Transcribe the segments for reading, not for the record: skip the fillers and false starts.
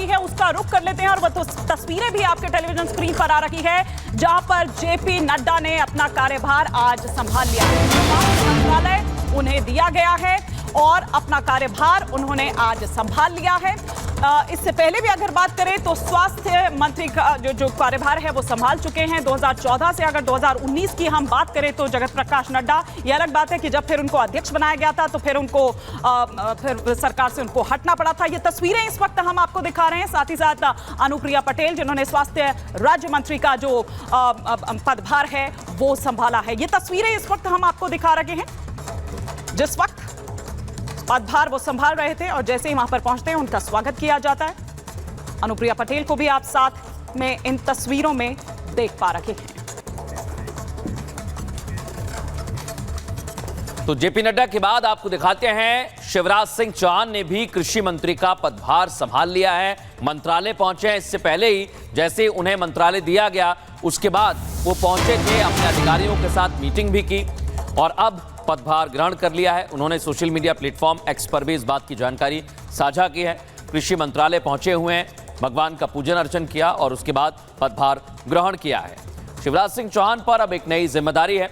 की है उसका रुख कर लेते हैं और वो तस्वीरें भी आपके टेलीविजन स्क्रीन पर आ रही है जहां पर जेपी नड्डा ने अपना कार्यभार आज संभाल लिया है। मंत्रालय उन्हें दिया गया है और अपना कार्यभार उन्होंने आज संभाल लिया है। इससे पहले भी अगर बात करें तो स्वास्थ्य मंत्री का जो कार्यभार है वो संभाल चुके हैं 2014 से। अगर 2019 की हम बात करें तो जगत प्रकाश नड्डा, ये अलग बात है कि जब फिर उनको अध्यक्ष बनाया गया था तो फिर उनको फिर सरकार से उनको हटना पड़ा था। ये तस्वीरें इस वक्त हम आपको दिखा रहे हैं। साथ ही साथ अनुप्रिया पटेल जिन्होंने स्वास्थ्य राज्य मंत्री का जो पदभार है वो संभाला है। ये तस्वीरें इस वक्त हम आपको दिखा रहे हैं जिस वक्त पदभार वो संभाल रहे थे और जैसे ही वहां पर पहुंचते हैं उनका स्वागत किया जाता है। अनुप्रिया पटेल को भी आप साथ में इन तस्वीरों में देख पा रहे हैं। तो जेपी नड्डा के बाद आपको दिखाते हैं शिवराज सिंह चौहान ने भी कृषि मंत्री का पदभार संभाल लिया है। मंत्रालय पहुंचे हैं। इससे पहले ही जैसे उन्हें मंत्रालय दिया गया उसके बाद वो पहुंचे थे, अपने अधिकारियों के साथ मीटिंग भी की और अब पदभार ग्रहण कर लिया है। उन्होंने सोशल मीडिया प्लेटफॉर्म एक्स पर भी इस बात की जानकारी साझा की है। कृषि मंत्रालय पहुंचे हुए हैं, भगवान का पूजन अर्चन किया और उसके बाद पदभार ग्रहण किया है। शिवराज सिंह चौहान पर अब एक नई जिम्मेदारी है।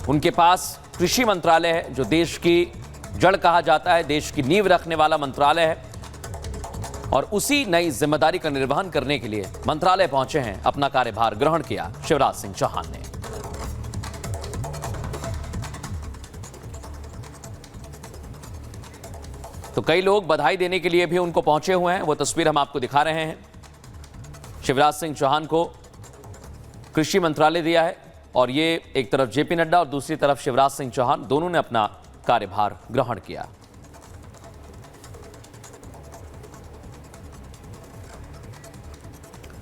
उनके पास कृषि मंत्रालय है जो देश की जड़ कहा जाता है, देश की नींव रखने वाला मंत्रालय है और उसी नई जिम्मेदारी का निर्वहन करने के लिए मंत्रालय पहुंचे हैं। अपना कार्यभार ग्रहण किया शिवराज सिंह चौहान ने। तो कई लोग बधाई देने के लिए भी उनको पहुंचे हुए हैं। वो तस्वीर हम आपको दिखा रहे हैं। शिवराज सिंह चौहान को कृषि मंत्रालय दिया है और ये एक तरफ जेपी नड्डा और दूसरी तरफ शिवराज सिंह चौहान दोनों ने अपना कार्यभार ग्रहण किया।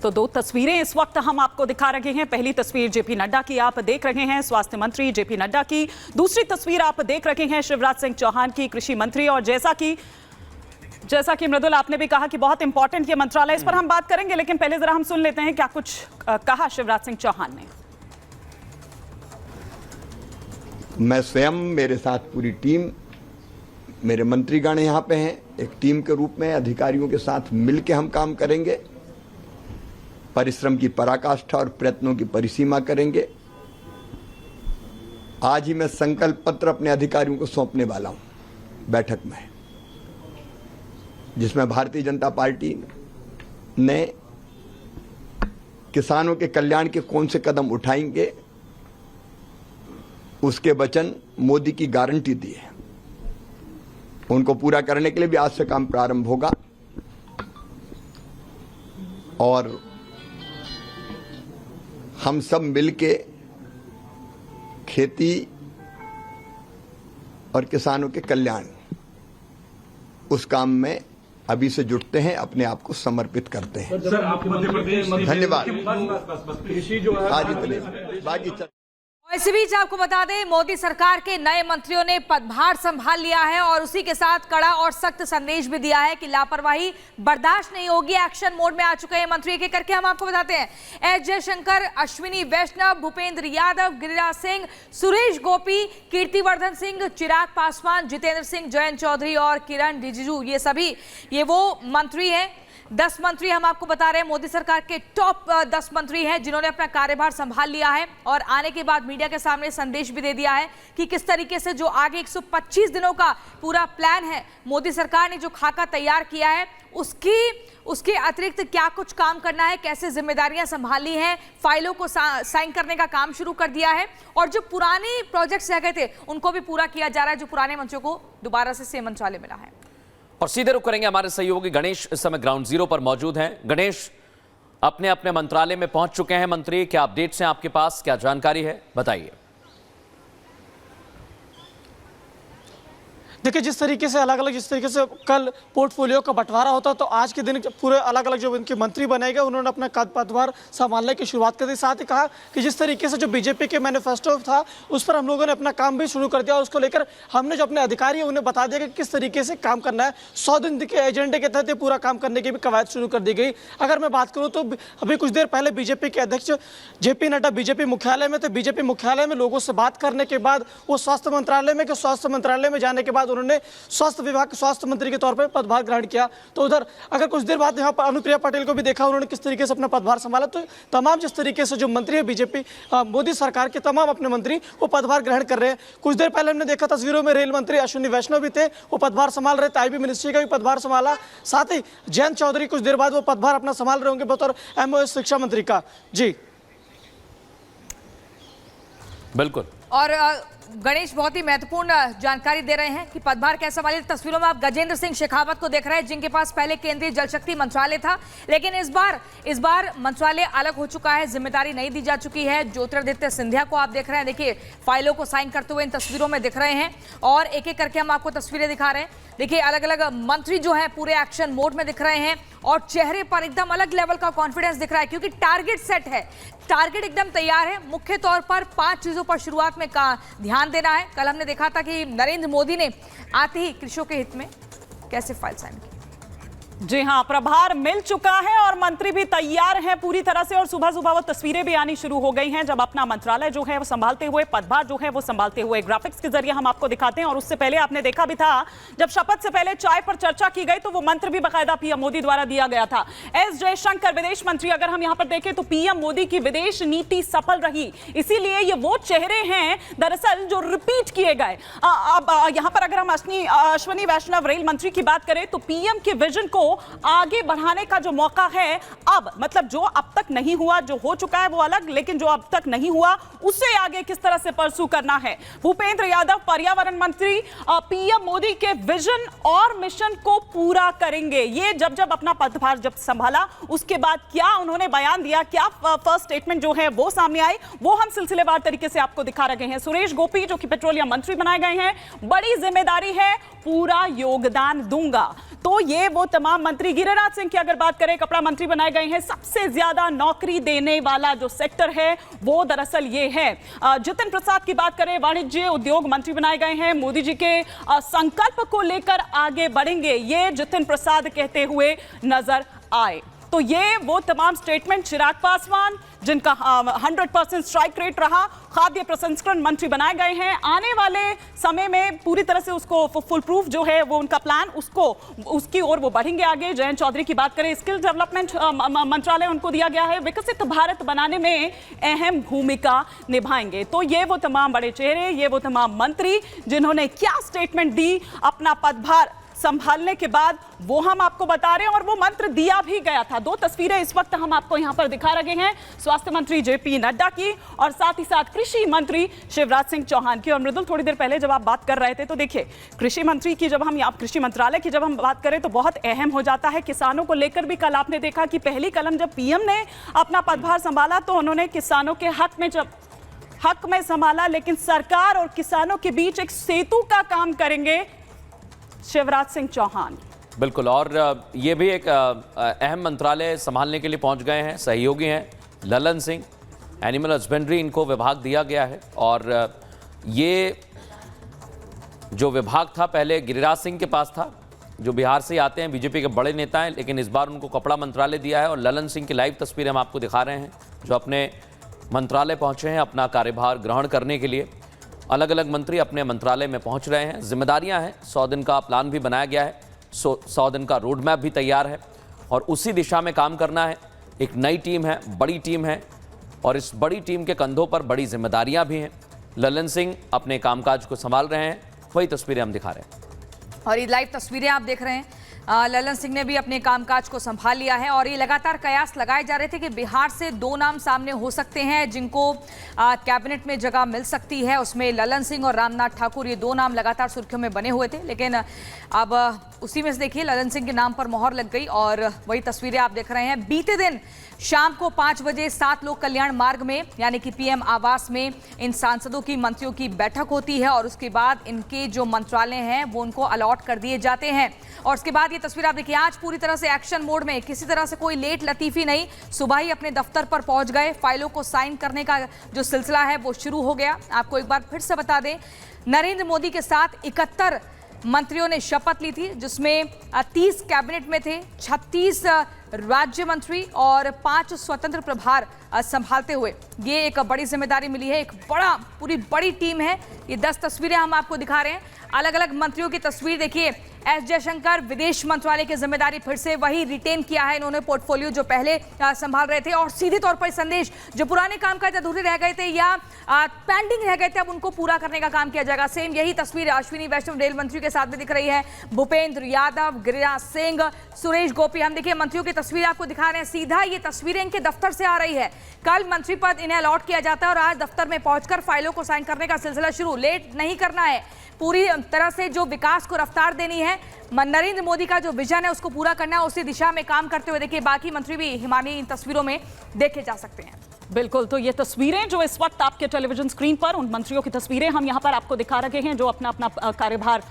तो दो तस्वीरें इस वक्त हम आपको दिखा रहे हैं। पहली तस्वीर जेपी नड्डा की आप देख रहे हैं, स्वास्थ्य मंत्री जेपी नड्डा की। दूसरी तस्वीर आप देख रहे हैं शिवराज सिंह चौहान की, कृषि मंत्री। और जैसा कि मृदुल आपने भी कहा कि बहुत इंपॉर्टेंट ये मंत्रालय, इस पर हम बात करेंगे, लेकिन पहले जरा हम सुन लेते हैं क्या कुछ कहा शिवराज सिंह चौहान ने। मैं स्वयं, मेरे साथ पूरी टीम, मेरे मंत्रीगण यहाँ पे हैं। एक टीम के रूप में अधिकारियों के साथ मिलकर हम काम करेंगे, परिश्रम की पराकाष्ठा और प्रयत्नों की परिसीमा करेंगे। आज ही मैं संकल्प पत्र अपने अधिकारियों को सौंपने वाला हूं बैठक में, जिसमें भारतीय जनता पार्टी ने किसानों के कल्याण के कौन से कदम उठाएंगे उसके वचन मोदी की गारंटी दी है। उनको पूरा करने के लिए भी आज से काम प्रारंभ होगा और हम सब मिलके खेती और किसानों के कल्याण उस काम में अभी से जुटते हैं, अपने आप को समर्पित करते हैं। सर, आप मध्य प्रदेश धन्यवाद। कृषि जो है आज इतने बाकी इसी बीच आपको बता दें, मोदी सरकार के नए मंत्रियों ने पदभार संभाल लिया है और उसी के साथ कड़ा और सख्त संदेश भी दिया है कि लापरवाही बर्दाश्त नहीं होगी। एक्शन मोड में आ चुके हैं मंत्री। एक एक करके हम आपको बताते हैं। एस जयशंकर, अश्विनी वैष्णव, भूपेंद्र यादव, गिरिराज सिंह, सुरेश गोपी, कीर्तिवर्धन सिंह, चिराग पासवान, जितेंद्र सिंह, जयंत चौधरी और किरण रिजिजू, ये वो मंत्री हैं। 10 मंत्री हम आपको बता रहे हैं मोदी सरकार के टॉप 10 मंत्री हैं जिन्होंने अपना कार्यभार संभाल लिया है और आने के बाद मीडिया के सामने संदेश भी दे दिया है कि किस तरीके से जो आगे 125 दिनों का पूरा प्लान है, मोदी सरकार ने जो खाका तैयार किया है उसके अतिरिक्त क्या कुछ काम करना है, कैसे जिम्मेदारियां संभाली हैं, फाइलों को साइन करने का काम शुरू कर दिया है और जो पुराने प्रोजेक्ट्स रह गए थे उनको भी पूरा किया जा रहा है, जो पुराने मंत्रियों को दोबारा से सेम मंत्रालय मिला है। और सीधे रुक करेंगे, हमारे सहयोगी गणेश इस समय ग्राउंड जीरो पर मौजूद हैं। गणेश, अपने अपने मंत्रालय में पहुंच चुके हैं मंत्री, क्या अपडेट्स हैं आपके पास, क्या जानकारी है, बताइए। देखिए, जिस तरीके से कल पोर्टफोलियो का बंटवारा होता तो आज के दिन पूरे अलग अलग जो इनके मंत्री बने गए उन्होंने अपना पदभार संभालने की शुरुआत कर दी। साथ ही कहा कि जिस तरीके से जो बीजेपी के मैनिफेस्टो था उस पर हम लोगों ने अपना काम भी शुरू कर दिया और उसको लेकर हमने जो अपने अधिकारी हैं उन्हें बता दिया कि किस तरीके से काम करना है। 100 दिन के एजेंडे के तहत पूरा काम करने की भी कवायद शुरू कर दी गई। अगर मैं बात करूँ तो अभी कुछ देर पहले बीजेपी के अध्यक्ष जेपी नड्डा बीजेपी मुख्यालय में थे। बीजेपी मुख्यालय में लोगों से बात करने के बाद वो स्वास्थ्य मंत्रालय में जाने के बाद उन्होंने स्वास्थ्य विभाग के स्वास्थ्य मंत्री के तौर पर पदभार ग्रहण किया। तो उधर अगर कुछ देर बाद यहाँ पर अनुप्रिया पटेल को भी देखा उन्होंने किस तरीके से अपना पदभार संभाला। तो तमाम जिस तरीके से जो मंत्री है बीजेपी मोदी सरकार के तमाम अपने मंत्री वो पदभार ग्रहण कर रहे हैं। कुछ देर पहले हमने देखा तस्वीरों में रेल मंत्री अश्विनी वैष्णव भी थे, वो पदभार संभाल रहे थे, आईबी मिनिस्ट्री का भी पदभार संभाला। साथ ही जयंत चौधरी कुछ देर बाद वो पदभार अपना संभाल रहे होंगे बतौर एमओएस शिक्षा मंत्री का। जी बिल्कुल। और गणेश बहुत ही महत्वपूर्ण जानकारी दे रहे हैं कि पदभार कैसे संभाले। तस्वीरों में आप गजेंद्र सिंह शेखावत को देख रहे हैं जिनके पास पहले केंद्रीय जल शक्ति मंत्रालय था, लेकिन इस बार मंत्रालय अलग हो चुका है, जिम्मेदारी नहीं दी जा चुकी है। ज्योतिरादित्य सिंधिया को आप देख रहे हैं, देखिए फाइलों को साइन करते हुए इन तस्वीरों में दिख रहे हैं और एक एक करके हम आपको तस्वीरें दिखा रहे हैं। देखिए अलग अलग मंत्री जो है पूरे एक्शन मोड में दिख रहे हैं और चेहरे पर एकदम अलग लेवल का कॉन्फिडेंस दिख रहा है क्योंकि टारगेट सेट है, टारगेट एकदम तैयार है। मुख्य तौर पर 5 चीजों पर शुरुआत में ध्यान देना है। कल हमने देखा था कि नरेंद्र मोदी ने आते ही कृषियों के हित में कैसे फाइल साइन की। जी हां, प्रभार मिल चुका है और मंत्री भी तैयार हैं पूरी तरह से और सुबह सुबह वो तस्वीरें भी आनी शुरू हो गई हैं जब अपना मंत्रालय जो है वो संभालते हुए, पदभार जो है वो संभालते हुए ग्राफिक्स के जरिए हम आपको दिखाते हैं। और उससे पहले आपने देखा भी था जब शपथ से पहले चाय पर चर्चा की गई तो वो मंत्र भी बाकायदा पीएम मोदी द्वारा दिया गया था। एस जयशंकर विदेश मंत्री, अगर हम यहाँ पर देखें तो पीएम मोदी की विदेश नीति सफल रही, इसीलिए ये वो चेहरे हैं दरअसल जो रिपीट किए गए। अब यहाँ पर अगर हम अश्विनी वैष्णव रेल मंत्री की बात करें तो पीएम के विजन को आगे बढ़ाने का जो मौका है, अब मतलब जो अब तक नहीं हुआ, जो हो चुका है वो अलग, लेकिन जो अब तक नहीं हुआ उसे आगे किस तरह से परसू करना है। भूपेंद्र यादव पर्यावरण मंत्री पीएम मोदी के विजन और मिशन को पूरा करेंगे। ये जब अपना पदभार जब संभाला उसके बाद क्या उन्होंने बयान दिया, क्या फर्स्ट स्टेटमेंट जो है वो सामने आई, वो हम सिलसिलेवार तरीके से आपको दिखा रहे हैं। सुरेश गोपी जो कि पेट्रोलियम मंत्री बनाए गए हैं, बड़ी जिम्मेदारी है, पूरा योगदान दूंगा। तो ये वो तमाम मंत्री, गिरिराज सिंह की अगर बात करें कपड़ा मंत्री बनाए गए हैं, सबसे ज्यादा नौकरी देने वाला जो सेक्टर है वो दरअसल ये है। जितिन प्रसाद की बात करें, वाणिज्य उद्योग मंत्री बनाए गए हैं, मोदी जी के संकल्प को लेकर आगे बढ़ेंगे, ये जितिन प्रसाद कहते हुए नजर आए। तो ये वो तमाम स्टेटमेंट, चिराग पासवान जिनका 100% स्ट्राइक रेट रहा, खाद्य प्रसंस्करण मंत्री बनाए गए हैं। आने वाले समय में पूरी तरह से उसको फुल प्रूफ जो है वो उनका प्लान, उसकी ओर वो बढ़ेंगे आगे। जयंत चौधरी की बात करें, स्किल डेवलपमेंट मंत्रालय उनको दिया गया है, विकसित भारत बनाने में अहम भूमिका निभाएंगे। तो ये वो तमाम बड़े चेहरे, ये वो तमाम मंत्री जिन्होंने क्या स्टेटमेंट दी अपना पदभार संभालने के बाद, वो हम आपको बता रहे हैं और वो मंत्र दिया भी गया था। 2 तस्वीरें इस वक्त हम आपको यहां पर दिखा रहे हैं, स्वास्थ्य मंत्री जेपी नड्डा की और साथ ही साथ कृषि मंत्री शिवराज सिंह चौहान की। और मृदुल, थोड़ी देर पहले जब आप बात कर रहे थे तो देखिए कृषि मंत्री की जब हम कृषि मंत्रालय की जब हम बात करें तो बहुत अहम हो जाता है। किसानों को लेकर भी कल आपने देखा कि पहली कलम जब पीएम ने अपना पदभार संभाला तो उन्होंने किसानों के हक में संभाला, लेकिन सरकार और किसानों के बीच एक सेतु का काम करेंगे शिवराज सिंह चौहान। बिल्कुल। और ये भी एक अहम मंत्रालय संभालने के लिए पहुंच गए हैं, सहयोगी हैं ललन सिंह, एनिमल हस्बेंड्री इनको विभाग दिया गया है। और ये जो विभाग था पहले गिरिराज सिंह के पास था, जो बिहार से आते हैं, बीजेपी के बड़े नेता हैं, लेकिन इस बार उनको कपड़ा मंत्रालय दिया है। और ललन सिंह की लाइव तस्वीरें हम आपको दिखा रहे हैं जो अपने मंत्रालय पहुंचे हैं अपना कार्यभार ग्रहण करने के लिए। अलग अलग मंत्री अपने मंत्रालय में पहुंच रहे हैं, जिम्मेदारियां हैं, 100 दिन का प्लान भी बनाया गया है, 100 दिन का रोड मैप भी तैयार है और उसी दिशा में काम करना है। एक नई टीम है, बड़ी टीम है और इस बड़ी टीम के कंधों पर बड़ी जिम्मेदारियां भी हैं। ललन सिंह अपने कामकाज को संभाल रहे हैं, वही तस्वीरें हम दिखा रहे हैं। और ये लाइव तस्वीरें आप देख रहे हैं, ललन सिंह ने भी अपने कामकाज को संभाल लिया है और ये लगातार कयास लगाए जा रहे थे कि बिहार से 2 नाम सामने हो सकते हैं जिनको कैबिनेट में जगह मिल सकती है। उसमें ललन सिंह और रामनाथ ठाकुर, ये 2 नाम लगातार सुर्खियों में बने हुए थे, लेकिन अब उसी में से देखिए ललन सिंह के नाम पर मोहर लग गई और वही तस्वीरें आप देख रहे हैं। बीते दिन शाम को 5 बजे 7 लोक कल्याण मार्ग में यानी कि पीएम आवास में इन सांसदों की, मंत्रियों की बैठक होती है और उसके बाद इनके जो मंत्रालय हैं वो उनको अलॉट कर दिए जाते हैं। और उसके बाद ये तस्वीर आप देखिए, आज पूरी तरह से एक्शन मोड में, किसी तरह से कोई लेट लतीफी नहीं, सुबह ही अपने दफ्तर पर पहुंच गए। फाइलों को साइन करने का जो सिलसिला है वो शुरू हो गया। आपको एक बार फिर से बता दें, नरेंद्र मोदी के साथ 71 मंत्रियों ने शपथ ली थी, जिसमें 30 कैबिनेट में थे, 36 राज्य मंत्री और 5 स्वतंत्र प्रभार संभालते हुए ये एक बड़ी जिम्मेदारी मिली है। एक पूरी बड़ी टीम है। ये 10 तस्वीरें हम आपको दिखा रहे हैं। अलग अलग मंत्रियों की तस्वीर देखिए। एस जयशंकर विदेश मंत्रालय की जिम्मेदारी फिर से वही रिटेन किया है इन्होंने, पोर्टफोलियो जो पहले संभाल रहे थे। और सीधे तौर पर संदेश जो पुराने कामकाज अधूरे रह गए थे या पेंडिंग रह गए थे, अब उनको पूरा करने का काम किया जाएगा। सेम यही तस्वीर अश्विनी वैष्णव रेल मंत्री के साथ में दिख रही है। भूपेंद्र यादव, गिरिराज सिंह, सुरेश गोपी, हम देखिए मंत्रियों की तस्वीर आपको दिखा रहे हैं। सीधा ये तस्वीरें इनके दफ्तर से आ रही है। कल मंत्री पद इन्हें अलॉट किया जाता है और आज दफ्तर में पहुंचकर फाइलों को साइन करने का सिलसिला शुरू। लेट नहीं करना है, पूरी तरह से जो विकास को रफ्तार देनी है, नरेंद्र मोदी का जो विजन है उसको पूरा करना है, उसी दिशा में काम करते हुए देखिए बाकी मंत्री भी हिमानी इन तस्वीरों में देखे जा सकते हैं। बिल्कुल, तो ये तस्वीरें जो इस वक्त आपके टेलीविजन स्क्रीन पर, उन मंत्रियों की तस्वीरें हम यहाँ पर आपको दिखा रहे हैं जो अपना अपना कार्यभार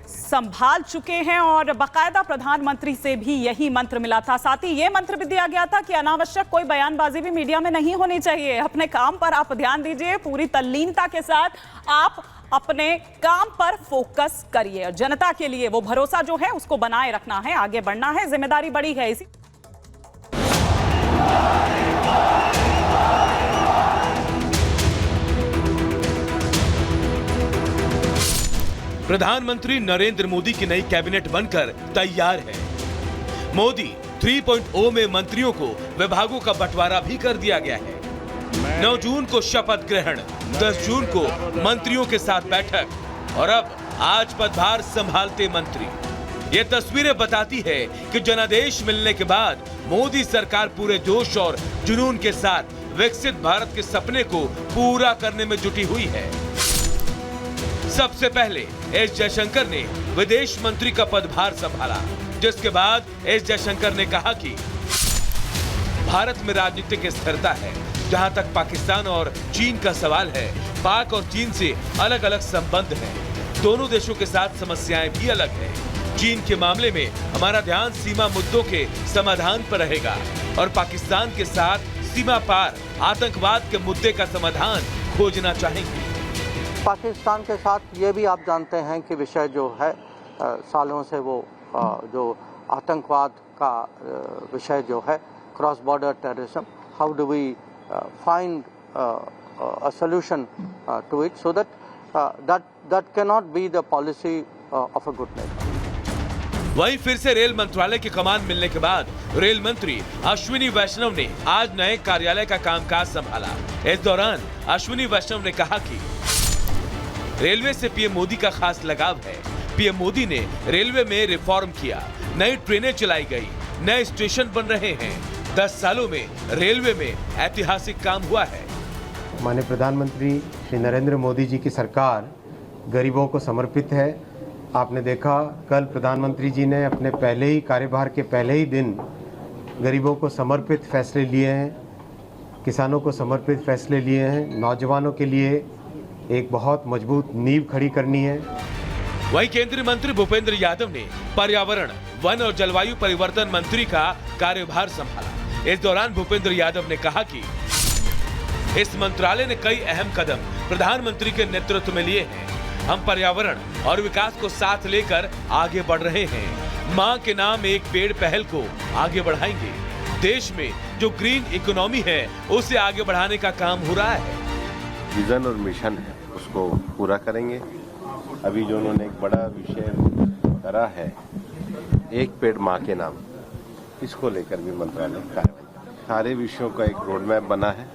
संभाल चुके हैं। और बाकायदा प्रधानमंत्री से भी यही मंत्र मिला था। साथ ही ये मंत्र भी दिया गया था कि अनावश्यक कोई बयानबाजी भी मीडिया में नहीं होनी चाहिए। अपने काम पर आप ध्यान दीजिए, पूरी तल्लीनता के साथ आप अपने काम पर फोकस करिए और जनता के लिए वो भरोसा जो है उसको बनाए रखना है, आगे बढ़ना है। जिम्मेदारी बड़ी है। इसी प्रधानमंत्री नरेंद्र मोदी की नई कैबिनेट बनकर तैयार है। मोदी 3.0 में मंत्रियों को विभागों का बंटवारा भी कर दिया गया है। 9 जून को शपथ ग्रहण, 10 जून को मंत्रियों के साथ बैठक और अब आज पदभार संभालते मंत्री। ये तस्वीरें बताती है कि जनादेश मिलने के बाद मोदी सरकार पूरे जोश और जुनून के साथ विकसित भारत के सपने को पूरा करने में जुटी हुई है। सबसे पहले एस जयशंकर ने विदेश मंत्री का पदभार संभाला, जिसके बाद एस जयशंकर ने कहा कि भारत में राजनीतिक स्थिरता है। जहां तक पाकिस्तान और चीन का सवाल है, पाक और चीन से अलग अलग संबंध हैं। दोनों देशों के साथ समस्याएं भी अलग हैं। चीन के मामले में हमारा ध्यान सीमा मुद्दों के समाधान पर रहेगा और पाकिस्तान के साथ सीमा पार आतंकवाद के मुद्दे का समाधान खोजना चाहेंगे। पाकिस्तान के साथ ये भी आप जानते हैं कि विषय जो है सालों से वो जो आतंकवाद का विषय जो है, cross border terrorism, how do we find a solution to it so that cannot be the policy of a good neighbor. वहीं फिर से रेल मंत्रालय की कमान मिलने के बाद रेल मंत्री अश्विनी वैष्णव ने आज नए कार्यालय का कामकाज संभाला। इस दौरान अश्विनी वैष्णव ने कहा कि रेलवे से पीएम मोदी का खास लगाव है। पीएम मोदी ने रेलवे में रिफॉर्म किया, नई ट्रेनें चलाई गई, नए स्टेशन बन रहे हैं। 10 सालों में रेलवे में ऐतिहासिक काम हुआ है। माननीय प्रधानमंत्री श्री नरेंद्र मोदी जी की सरकार गरीबों को समर्पित है। आपने देखा कल प्रधानमंत्री जी ने अपने पहले ही कार्यभार के पहले ही दिन गरीबों को समर्पित फैसले लिए हैं, किसानों को समर्पित फैसले लिए हैं, नौजवानों के लिए एक बहुत मजबूत नींव खड़ी करनी है। वहीं केंद्रीय मंत्री भूपेंद्र यादव ने पर्यावरण, वन और जलवायु परिवर्तन मंत्री का कार्यभार संभाला। इस दौरान भूपेंद्र यादव ने कहा कि इस मंत्रालय ने कई अहम कदम प्रधानमंत्री के नेतृत्व में लिए हैं। हम पर्यावरण और विकास को साथ लेकर आगे बढ़ रहे हैं। मां के नाम एक पेड़ पहल को आगे बढ़ाएंगे। देश में जो ग्रीन इकोनॉमी है उसे आगे बढ़ाने का काम हो रहा है। विजन और मिशन है उसको पूरा करेंगे। अभी जो उन्होंने एक बड़ा विषय करा है, एक पेड़ मां के नाम, इसको लेकर भी मंत्रालय कार्रवाई। सारे विषयों का एक रोड मैप बना है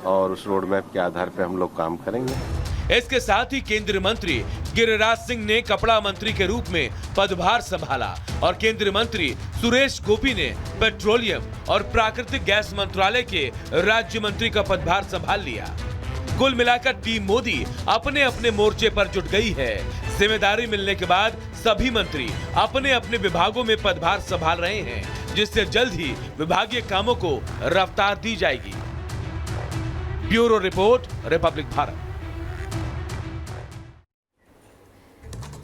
और उस रोड मैप के आधार पर हम लोग काम करेंगे। इसके साथ ही केंद्रीय मंत्री गिरिराज सिंह ने कपड़ा मंत्री के रूप में पदभार संभाला और केंद्रीय मंत्री सुरेश गोपी ने पेट्रोलियम और प्राकृतिक गैस मंत्रालय के राज्य मंत्री का पदभार संभाल लिया। कुल मिलाकर टीम मोदी अपने अपने मोर्चे पर जुट गई है। जिम्मेदारी मिलने के बाद सभी मंत्री अपने अपने विभागों में पदभार संभाल रहे हैं, जिससे जल्द ही विभागीय कामों को रफ्तार दी जाएगी। Bureau report, Republic Bharat.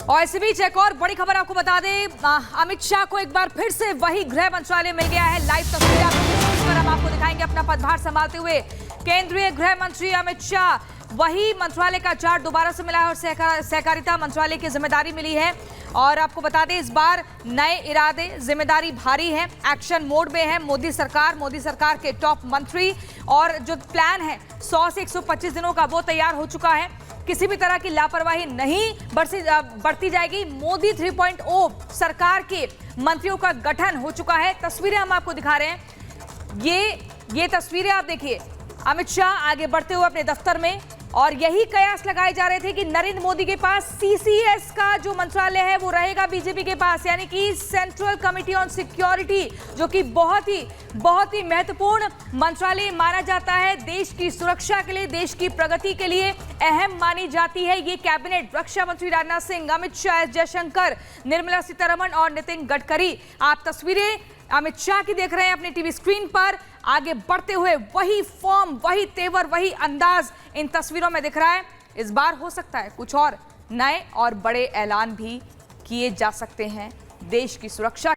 और इसी बीच एक और बड़ी खबर आपको बता दें, अमित शाह को एक बार फिर से वही गृह मंत्रालय मिल गया है। लाइव तस्वीरें हम आपको दिखाएंगे अपना पदभार संभालते हुए। केंद्रीय गृह मंत्री अमित शाह वही मंत्रालय का चार्ज दोबारा से मिला है और सहकारिता मंत्रालय की जिम्मेदारी मिली है। और आपको बता दें इस बार नए इरादे, जिम्मेदारी भारी है, एक्शन मोड में है मोदी सरकार के टॉप मंत्री। और जो प्लान है 100 से 125 दिनों का वो तैयार हो चुका है। किसी भी तरह की लापरवाही नहीं बरती जाएगी। मोदी 3.0 सरकार के मंत्रियों का गठन हो चुका है। तस्वीरें हम आपको दिखा रहे हैं। ये तस्वीरें आप देखिए, अमित शाह आगे बढ़ते हुए अपने दफ्तर में, और यही कयास लगाए जा रहे थे कि नरेंद्र मोदी के पास सीसीएस का जो मंत्रालय है वो रहेगा बीजेपी के पास, यानी कि सेंट्रल कमिटी ऑन सिक्योरिटी, जो कि बहुत ही महत्वपूर्ण मंत्रालय माना जाता है। देश की सुरक्षा के लिए, देश की प्रगति के लिए अहम मानी जाती है ये कैबिनेट। रक्षा मंत्री राजनाथ सिंह, अमित शाह, एस जयशंकर, निर्मला सीतारमण और नितिन गडकरी। आप तस्वीरें अमित शाह की देख रहे हैं अपने टीवी स्क्रीन पर। आगे बढ़ते हुए वही फॉर्म, वही तेवर, वही अंदाज इन तस्वीरों में दिख रहा है। इस बार हो सकता है कुछ और नए और बड़े ऐलान भी किए जा सकते हैं देश की सुरक्षा